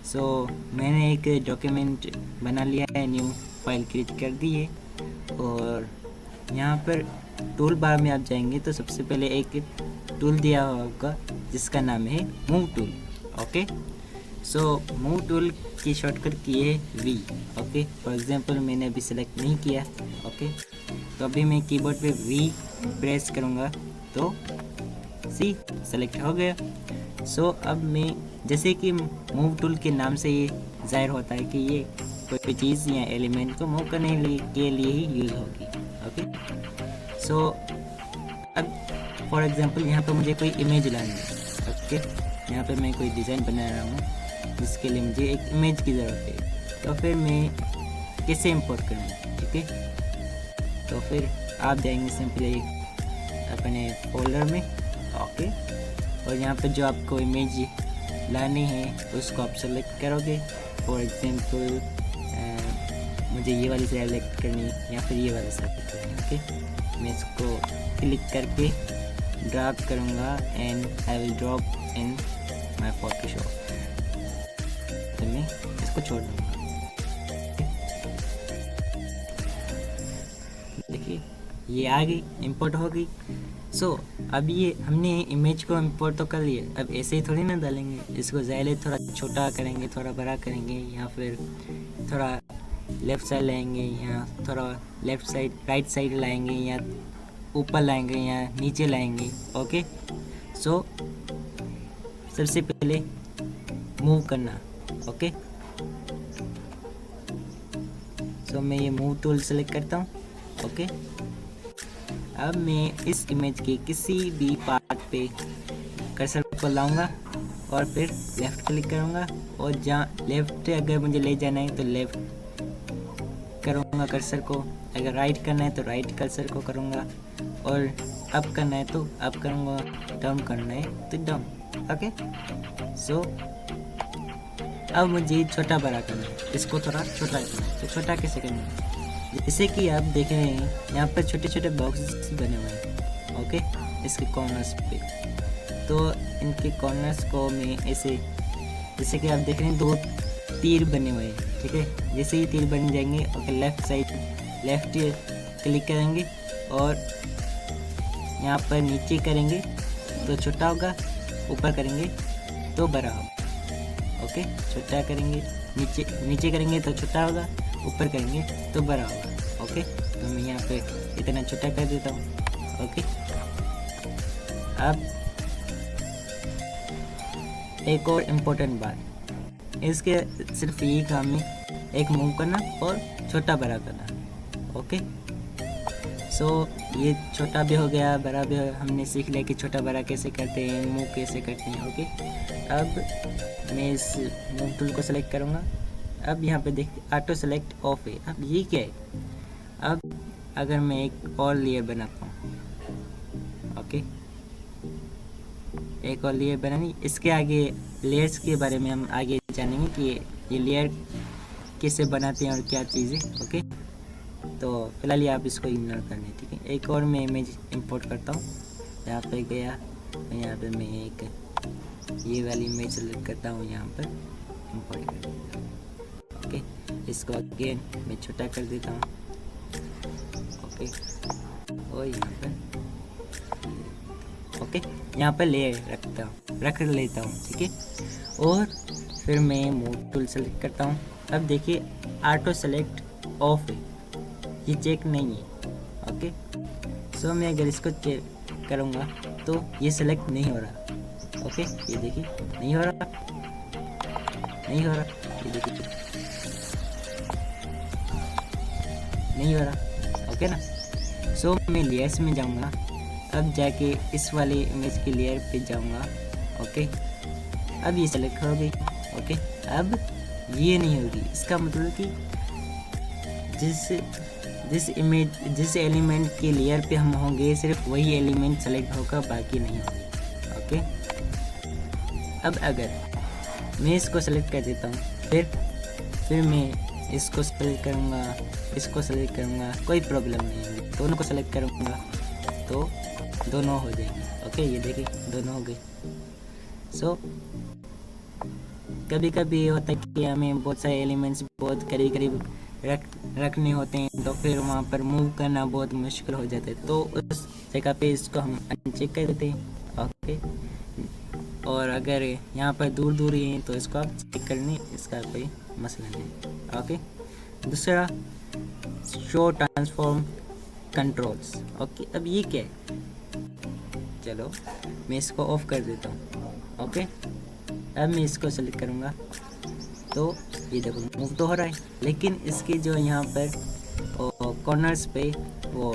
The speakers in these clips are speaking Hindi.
सो मैंने एक डॉक्यूमेंट बना लिया है, न्यू फाइल क्रिएट कर दी है। और यहाँ पर टूल बार में आप जाएंगे तो सबसे पहले एक टूल दिया होगा जिसका नाम है move tool. Okay, so move tool की शॉर्टकट की है वी। ओके, फॉर एग्जांपल मैंने अभी सेलेक्ट नहीं किया। ओके, तो अभी मैं कीबोर्ड पे वी प्रेस करूँगा तो सी सेलेक्ट हो गया। सो अब मैं जैसे कि मूव टूल के नाम से ये जाहिर होता है कि ये कोई चीज़ या एलिमेंट को मूव करने के लिए ही यूज़ होगी। ओके, सो अब फॉर एग्जांपल यहाँ पर मुझे कोई इमेज लानी है। ओके, यहाँ पे मैं कोई डिज़ाइन बना रहा हूँ जिसके लिए मुझे एक इमेज की ज़रूरत है। तो फिर मैं कैसे इंपोर्ट करूँ? ठीक है, तो फिर आप जाएंगे सिंपली अपने फोल्डर में। ओके, और यहाँ पे जो आपको इमेज लानी है उसको आप सेलेक्ट करोगे। फॉर एग्जांपल मुझे ये वाली सेलेक्ट करनी है या फिर ये वाली सेलेक्ट करनी है। ओके, मैं इसको क्लिक करके ड्रैग करूँगा and I will drop in my Photoshop. तो मैं इसको छोड़ दूँगा। देखिए ये आ गई, इंपोर्ट हो गई। सो अब ये हमने इमेज को इंपोर्ट तो कर लिया, अब ऐसे ही थोड़ी ना डालेंगे इसको। ज़ाहिर थोड़ा छोटा करेंगे, थोड़ा बड़ा करेंगे, या फिर थोड़ा लेफ़्ट साइड लाएंगे, या थोड़ा लेफ़्ट साइड राइट साइड लाएंगे, या ऊपर लाएंगे या नीचे लाएंगे। ओके, सो सबसे पहले मूव करना। ओके, सो मैं ये मूव टूल सेलेक्ट करता हूँ। ओके, अब मैं इस इमेज के किसी भी पार्ट पे कर्सर को लाऊंगा और फिर लेफ़्ट क्लिक करूंगा, और जहाँ लेफ़्ट अगर मुझे ले जाना है तो लेफ़्ट करूंगा कर्सर को, अगर राइट करना है तो राइट कर्सर को करूंगा, और अप करना है तो अप करूंगा, डाउन करना है तो डाउन। ओके, सो अब मुझे छोटा बड़ा करना है, इसको थोड़ा छोटा करना है। तो छोटा कैसे करना है? जैसे कि आप देख रहे हैं यहाँ पर छोटे छोटे बॉक्सेस बने हुए हैं। ओके, इसके कॉर्नर्स पे, तो इनके कॉर्नर्स को मैं ऐसे, जैसे कि आप देख रहे हैं दो तीर बने हुए हैं। ठीक है, जैसे ही तीर बन जाएंगे, okay, left side left click करेंगे और यहाँ पर नीचे करेंगे तो छोटा होगा, ऊपर करेंगे तो बड़ा होगा। ओके, छोटा करेंगे, नीचे करेंगे तो छोटा होगा, ऊपर करेंगे तो बड़ा होगा। ओके, तो मैं यहाँ पे इतना छोटा कर देता हूँ। ओके, अब एक और इम्पोर्टेंट बात, इसके सिर्फ यही काम है, एक मूव करना और छोटा बड़ा करना। ओके, सो ये छोटा भी हो गया, बड़ा भी हमने सीख लिया कि छोटा बड़ा कैसे करते हैं, मूव कैसे करते हैं। ओके, अब मैं इस मूव टूल को सेलेक्ट करूँगा। अब यहाँ पे देख ऑटो सेलेक्ट ऑफ है। अब ये क्या है? अब अगर मैं एक और लेयर बनाता हूँ, ओके, एक और लेयर बनानी, इसके आगे लेयर्स के बारे में हम आगे जानेंगे कि ये लेयर कैसे बनाते हैं और क्या चीज़ें। ओके, तो फिलहाल ये आप इसको इग्नोर कर लें। ठीक है, एक और मैं इमेज इंपोर्ट करता हूँ। यहाँ पे गया, यहाँ पे मैं एक ये वाली इमेज सेलेक्ट करता हूँ, यहाँ पर इंपोर्ट कर देता हूँ। ओके, इसको अगेन मैं छोटा कर देता हूँ। ओके, और यहाँ पर ओके, यहाँ पर लेयर रख लेता हूँ। ठीक है, और फिर मैं मूव टूल सेलेक्ट करता हूँ। अब देखिए ऑटो सेलेक्ट ऑफ है, ये चेक नहीं है। ओके, सो मैं अगर इसको चेक करूँगा तो ये सेलेक्ट नहीं हो रहा। ओके, ये देखिए नहीं हो रहा, नहीं हो रहा, ये देखिए नहीं हो रहा। ओके ना, सो मैं लेयर्स में जाऊंगा, अब जाके इस वाले इमेज की लेयर पे जाऊंगा। ओके, अब ये सेलेक्ट हो गई। ओके, अब ये नहीं होगी, इसका मतलब कि जिस एलिमेंट के लेयर पे हम होंगे सिर्फ वही एलिमेंट सेलेक्ट होगा, बाकी नहीं होगी। ओके, अब अगर मैं इसको सेलेक्ट कर देता हूँ, फिर मैं इसको सेलेक्ट करूँगा, इसको सेलेक्ट करूँगा, कोई प्रॉब्लम नहीं होगी। दोनों को सेलेक्ट करूँगा तो दोनों हो जाएंगे। ओके, ये देखिए दोनों हो गए। सो कभी कभी ये होता है कि हमें बहुत सारे एलिमेंट्स बहुत करीब करीब रखने होते हैं, तो फिर वहाँ पर मूव करना बहुत मुश्किल हो जाता है, तो उस जगह पे इसको हम अनचेक कर देते हैं। ओके, और अगर यहाँ पर दूर दूर ही है तो इसको आप चेक करने, इसका कोई मसला नहीं। ओके, दूसरा शो ट्रांसफॉर्म कंट्रोल्स। ओके, अब ये क्या है, चलो मैं इसको ऑफ कर देता हूँ। ओके, अब मैं इसको सेलेक्ट करूँगा तो ये देखो मूव तो हो रहा है, लेकिन इसके जो यहाँ पर कॉर्नर्स पे वो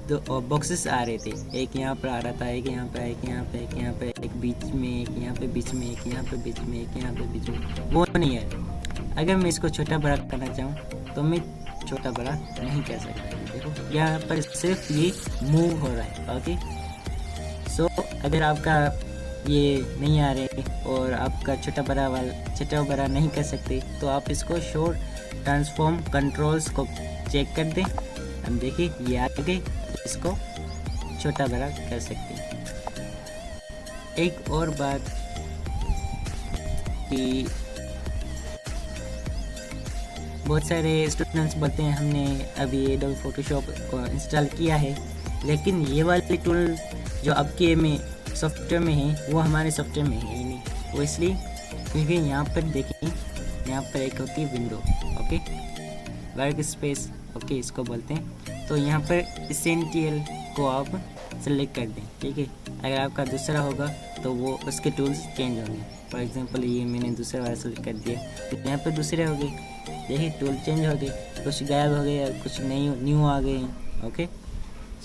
दो बॉक्सेस आ रहे थे, एक यहाँ पर आ रहा था, एक यहाँ पे, एक यहाँ पे, एक यहाँ पे, एक बीच में, एक यहाँ पे बीच में, एक यहाँ पे बीच में, एक यहाँ पे बीच में, वो नहीं है। अगर मैं इसको छोटा बड़ा करना चाहूँ तो मैं छोटा बड़ा नहीं कर सकता। देखो यहाँ पर सिर्फ ये मूव हो रहा है। ओके, सो अगर आपका ये नहीं आ रहे और आपका छोटा बड़ा नहीं कर सकते, तो आप इसको शो ट्रांसफॉर्म कंट्रोल्स को चेक कर दें। हम देखिए ये आ गए, इसको छोटा बड़ा कर सकते हैं। एक और बात कि बहुत सारे स्टूडेंट्स बोलते हैं हमने अभी एडोबी फोटोशॉप को इंस्टॉल किया है, लेकिन ये वाले टूल जो आपके में सॉफ्टवेयर में है वो हमारे सॉफ्टवेयर में है ही नहीं। वो इसलिए क्योंकि यहाँ पर देखिए, यहाँ पर एक होती है window, okay, work space, okay इसको बोलते हैं। तो यहाँ पर एसेंशियल को आप सेलेक्ट कर दें, ठीक है। अगर आपका दूसरा होगा तो वो उसके टूल्स चेंज होंगे। फॉर एग्जांपल ये मैंने दूसरा वाला सेलेक्ट कर दिया, तो यहाँ पर दूसरे हो गए, देखिए टूल चेंज हो गए, कुछ गायब हो गए, कुछ न्यू आ गए। ओके,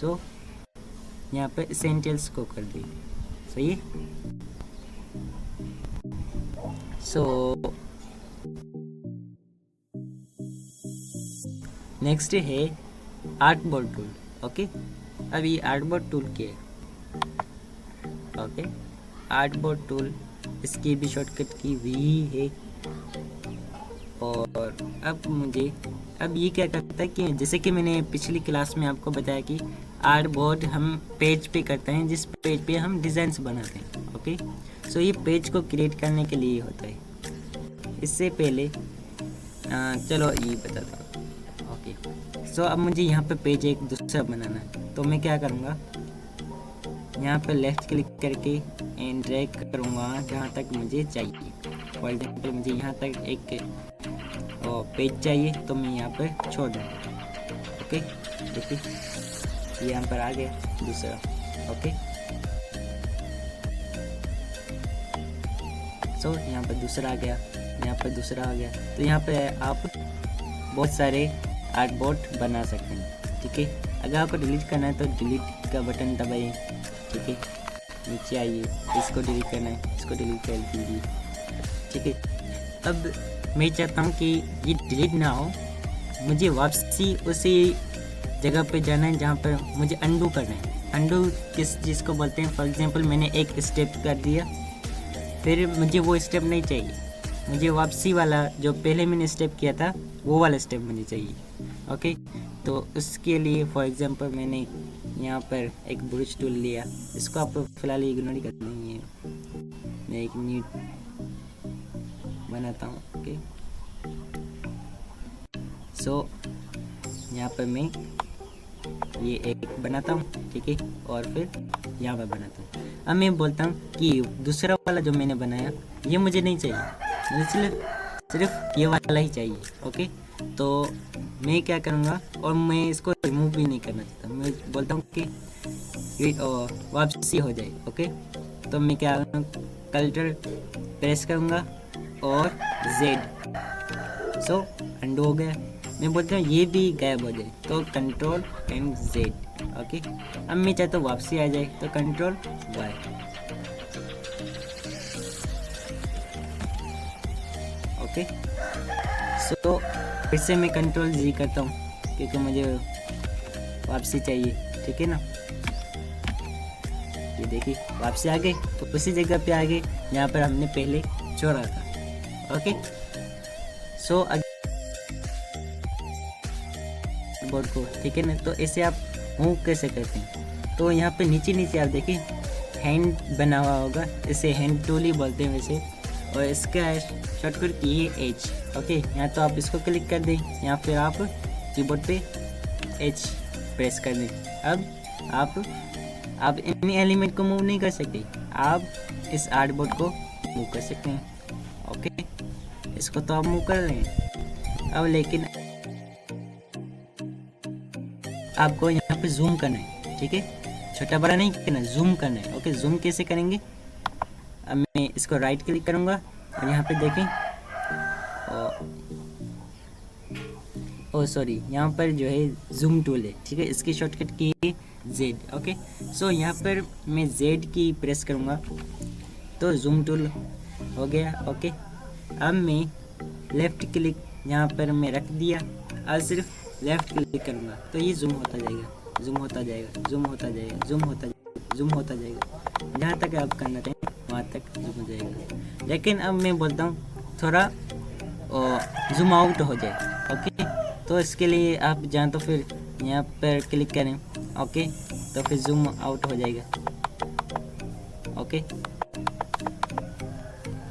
सो यहाँ पर एसेंशियल्स को कर दिए, सही है। सो नेक्स्ट है आर्टबोर्ड टूल। ओके, अब ये आर्टबोर्ड टूल क्या है? ओके, आर्टबोर्ड टूल इसकी भी शॉर्टकट की वी है। और अब ये क्या करता है कि जैसे कि मैंने पिछली क्लास में आपको बताया कि आर्टबोर्ड हम पेज पे करते हैं, जिस पेज पे हम डिज़ाइंस बनाते हैं। ओके, सो ये पेज को क्रिएट करने के लिए होता है। इससे पहले चलो ये बताता हूँ। ओके, सो अब मुझे यहाँ पे पेज एक दूसरा बनाना है, तो मैं क्या करूँगा, यहाँ पे लेफ्ट क्लिक करके एंड ड्रैग करूँगा जहाँ तक मुझे चाहिए। फॉर एग्जाम्पल मुझे यहाँ तक एक पेज चाहिए, तो मैं यहाँ पर छोड़ दूँगा। ओके, देखिए यहाँ पर आ गया दूसरा। ओके, सो यहाँ पर दूसरा आ गया, यहाँ पर दूसरा आ गया। तो यहाँ पे आप बहुत सारे आर्टबोर्ड बना सकते हैं, ठीक है। अगर आपको डिलीट करना है तो डिलीट का बटन दबाइए, ठीक है। नीचे आइए, इसको डिलीट करना है, इसको डिलीट कर दीजिए, ठीक है। अब मैं चाहता हूँ कि ये डिलीट ना हो, मुझे वापसी उसी जगह पे जाना है जहाँ पर मुझे अंडू करना है। अंडू किस चीज़ को बोलते हैं? फॉर एग्जांपल मैंने एक स्टेप कर दिया, फिर मुझे वो स्टेप नहीं चाहिए, मुझे वापसी वाला जो पहले मैंने स्टेप किया था वो वाला स्टेप मुझे चाहिए। ओके, तो उसके लिए फॉर एग्जांपल मैंने यहाँ पर एक ब्रश टूल लिया, इसको आप फिलहाल इग्नोर कर देंगे, मैं एक न्यू बनाता हूँ। ओके, सो यहाँ पर मैं ये एक बनाता हूँ, ठीक है, और फिर यहाँ पर बनाता हूँ। अब मैं बोलता हूँ कि दूसरा वाला जो मैंने बनाया ये मुझे नहीं चाहिए, मुझे सिर्फ ये वाला ही चाहिए। ओके, तो मैं क्या करूँगा, और मैं इसको रिमूव भी नहीं करना चाहता, मैं बोलता हूँ कि वापसी हो जाए। ओके, तो मैं क्या कल्टर प्रेस करूँगा और Z, सो अंडू हो गया। मैं बोलता हूँ ये भी गायब हो जाए, तो कंट्रोल एंड Z। ओके, अब मैं चाहता हूँ वापसी आ जाए, तो कंट्रोल Y। ओके, सो फिर से मैं कंट्रोल Z करता हूँ क्योंकि मुझे वापसी चाहिए, ठीक है ना। ये देखिए वापसी आ गई, तो उसी जगह पे आ गए जहाँ पर हमने पहले छोड़ा था। ओके, सो बोर्ड को, ठीक है ना। तो ऐसे आप मूव कैसे करते हैं, तो यहाँ पे नीचे नीचे आप देखिए हैंड बना हुआ होगा, इसे हैंड टूल ही बोलते हैं वैसे। और इसका शॉर्टकट की है H। ओके, या तो आप इसको क्लिक कर दें या फिर आप कीबोर्ड पे H प्रेस कर दें। अब आप इन एलिमेंट को मूव नहीं कर सकते, आप इस आर्टबोर्ड को मूव कर सकते हैं। ओके, इसको तो आप मूव कर रहे हैं। अब लेकिन आपको यहाँ पे जूम करना है, ठीक है, छोटा बड़ा नहीं करना, जूम करना है। ओके, जूम कैसे करेंगे? अब मैं इसको राइट क्लिक करूँगा और यहाँ पे देखें, सॉरी, यहाँ पर जो है जूम टूल है, ठीक है, इसकी शॉर्टकट की है Z। ओके, सो यहाँ पर मैं Z की प्रेस करूँगा तो जूम टूल हो गया। ओके, अब मैं लेफ़्ट क्लिक यहाँ पर मैं रख दिया और सिर्फ लेफ़्ट क्लिक करूँगा तो ये जूम होता जाएगा, जूम होता जाएगा, जूम होता जाएगा, जूम होता जाएगा, जूम होता जाएगा, जहाँ तक आप करना चाहें वहाँ तक जूम हो जाएगा। लेकिन अब मैं बोलता हूँ थोड़ा जूम आउट हो जाए। ओके, तो इसके लिए आप जाएं तो फिर यहाँ पर क्लिक करें। ओके, तो फिर जूम आउट हो जाएगा। ओके,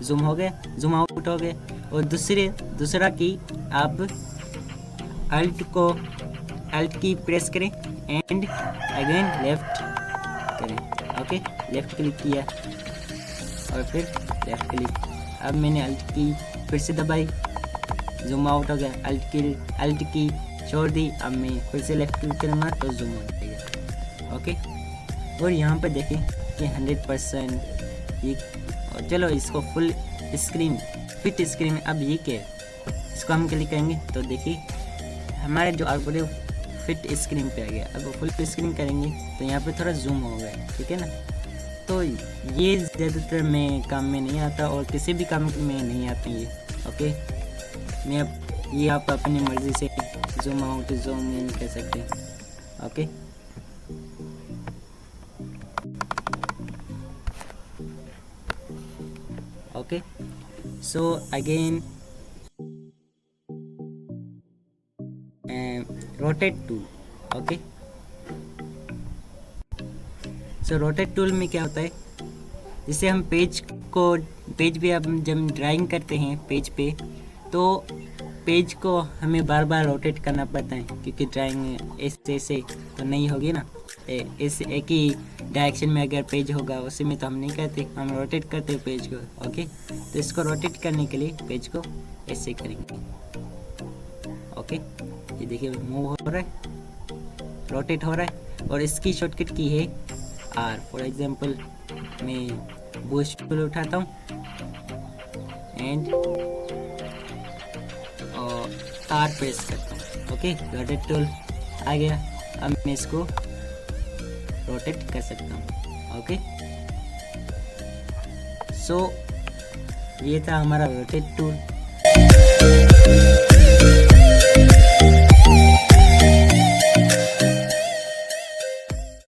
जूम हो गया, जूम आउट हो गया। और दूसरा की आप अल्ट की प्रेस करें एंड अगेन लेफ्ट करें। ओके, लेफ्ट क्लिक किया और फिर लेफ्ट क्लिक। अब मैंने अल्ट की फिर से दबाई, जूम आउट हो गया। अल्ट की छोड़ दी, अब मैं फिर से लेफ्ट क्लिक करूँगा तो जूम हो जाएगा। ओके, और यहाँ पर देखें कि 100% ये, और चलो इसको फुल स्क्रीन फिट स्क्रीन। अब ये क्या है, इसको हम क्लिक करेंगे तो देखिए हमारे जो आउटपुट है फिट स्क्रीन पे आ गया। अब फुल स्क्रीन करेंगे तो यहाँ पे थोड़ा जूम हो गया, ठीक है ना। तो ये ज़्यादातर में काम में नहीं आता और किसी भी काम में नहीं आते ये। ओके, ये आप अपनी मर्ज़ी से जूम आउट जूम इन कर सकते हैं। Okay, okay, so again rotate tool. Okay, so rotate tool में क्या होता है, जैसे हम पेज पे अब जब ड्राइंग करते हैं पेज पे, तो पेज को हमें बार बार रोटेट करना पड़ता है क्योंकि ड्राइंग ऐसे तो नहीं होगी ना। ऐसे एक ही डायरेक्शन में अगर पेज होगा उसी में तो हम नहीं करते, हम रोटेट करते हैं पेज को। ओके, तो इसको रोटेट करने के लिए पेज को ऐसे करेंगे। ओके, ये देखिए मूव हो रहा है, रोटेट हो रहा है। और इसकी शॉर्टकट की है R। फॉर एग्जांपल मैं बूस्ट टूल उठाता हूँ एंड R प्रेस करता हूँ। ओके, रोटेट टूल आ गया। अब मैं इसको रोटेट कर सकता हूँ। ओके, सो ये था हमारा रोटेट टूल।